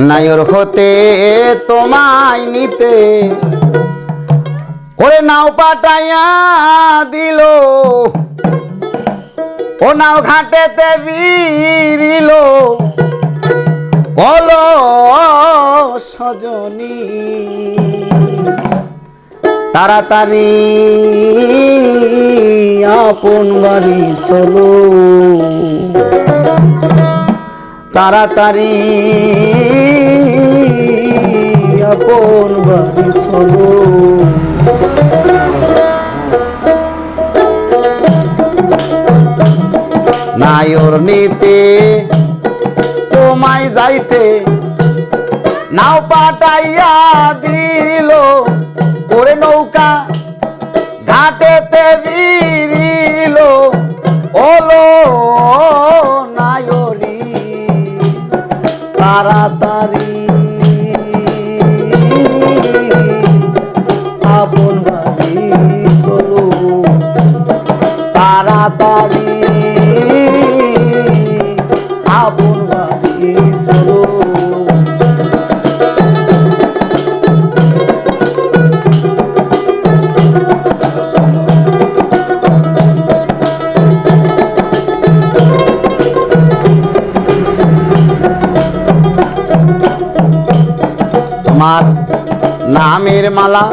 নায়র হতে তোমায় নিতে ওরে নাও পাঠাইয়া দিল, ও নাও ঘাটেতে বিরিল, বলো সজনী তাড়াতাড়ি আপন বাড়ি চলো, তাড়াতাড়ি আপন বাড়ি চলো। নায়র নিতে তোমায় যাইতে নাও পাঠাইয়া দিল, ওরে নৌকা ঘাটেতে বিরিল, ওলো নায়রি তাড়াতাড়ি আপন বাড়ি চলো, তাড়াতাড়ি আপন বাড়ি চলো। তোমার নামের মালা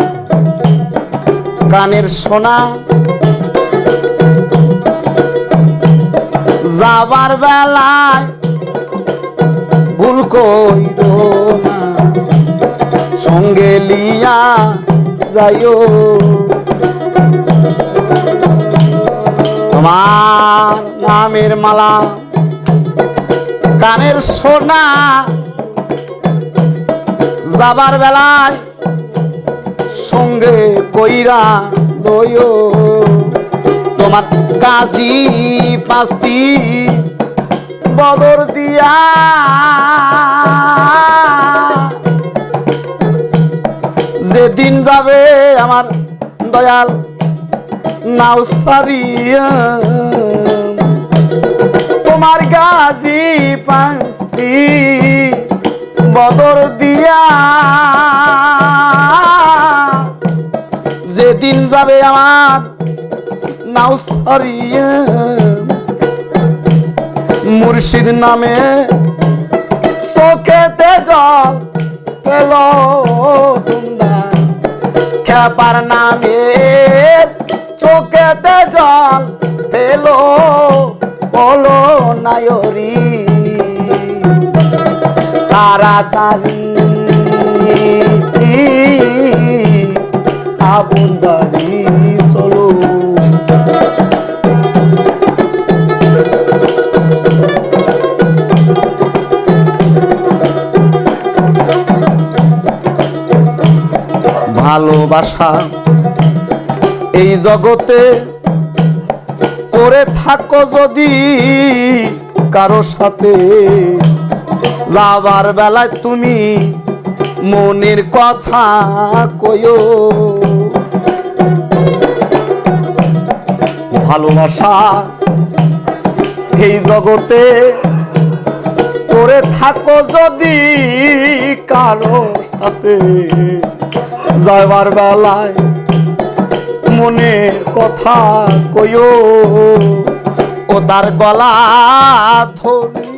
কানের সোনা, যাবার বেলায় ভুল কইরো না, সঙ্গে লিয়া যাইও। তোমার নামের মালা কানের সোনা, যাবার বেলায় সঙ্গে কইরা লইও। তোমার কাজী পাস্তি বদর দিয়া যেদিন যাবে আমার দয়াল নাও সারিয়া, তোমার গাজী পাস্তি বদর দিয়া যেদিন যাবে আমার নাও সারিয়া, মুর্শিদ নামে চোখেতে জল পেল তোমরা, খেপার নামে চোখেতে জল পেল, বলো নায়রি তাড়াতাড়ি আপন বাড়ি চলো। ভালোবাসা এই জগতে করে থাকো যদি কারো সাথে, যাবার বেলায় তুমি মনের কথা কইও। ভালোবাসা এই জগতে করে থাকো যদি কারো সাথে, যাবার বেলায় মনের কথা কইও। ও তার গলা ধরি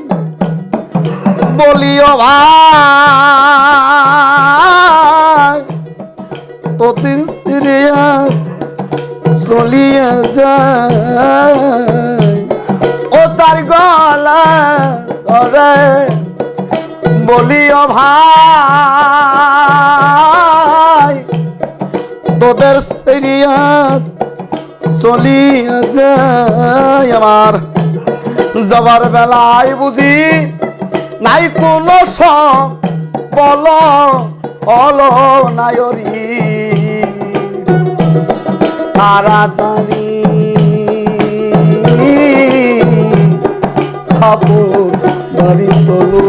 বলিও ভাই তোদের সিরিয়াস চলিয়া যায়, ও তার গলা ধরে বলিও ভাই তোদের সিরিয়াস চলিয়া যায়। আমার যাবার বেলায় বুঝি নাই কোনো সব বলো অলো নায়রি তাড়াতাড়ি খাবো বাড়ি চলো,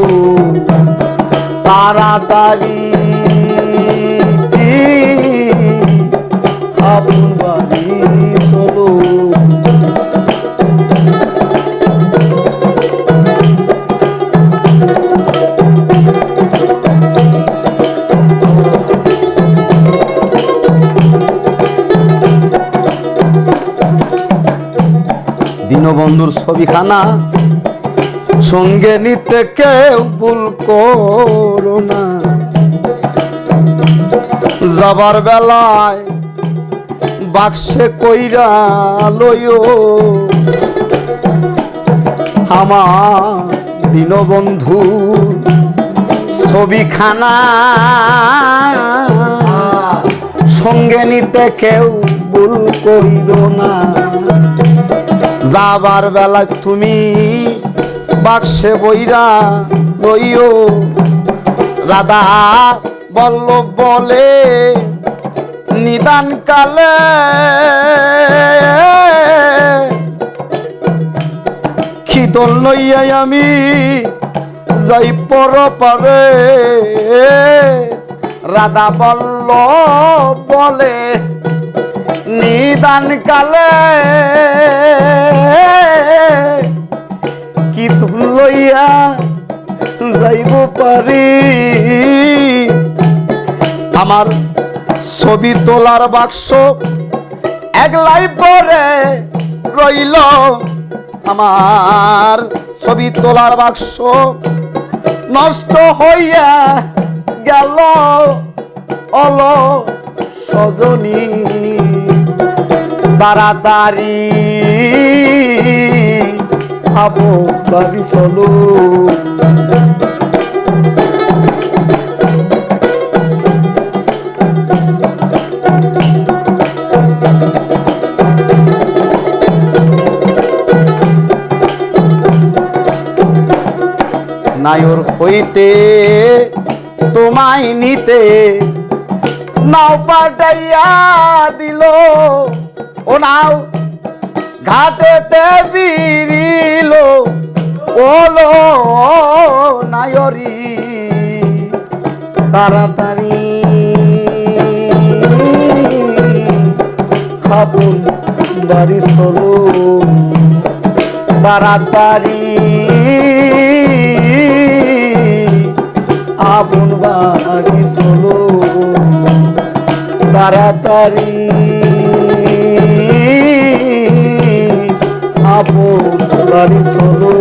তাড়াতাড়ি আপন বাড়ি চলো। দীনবন্ধুর ছবিখানা সঙ্গে নিতে কেউ ভুল করো না। যাবার বেলায় বাক্সে কইরা লইও আমার দীনবন্ধু ছবিখানা সঙ্গে নিতে কেউ ভুল কইরো না। যাবার বেলায় তুমি বাক্সে বইরা লইও রাধা বল্লভ বলে নিদান কালে খিদল লইয়াই আমি যাই পর পারে। রাধা বল্লভ বলে নিদান কালে কি লইয়া যাইব পারি। আমার ছবি তোলার বাক্স একলাই পরে রইল, আমার ছবি তোলার বাক্স নষ্ট হইয়া গেল অল সজনী। তাড়াতাড়ি আবো বাড়ি চলো। নায়র হইতে তোমায় নিতে নাও পাঠাইয়া দিল, ও নাও ঘাটেতে বিরিল ওলো নায়রি। তাড়াতাড়ি আপন বাড়ি চলো, তাড়াতাড়ি আপন বাড়ি চলো, তাড়াতাড়ি আপন বাড়ি চলো।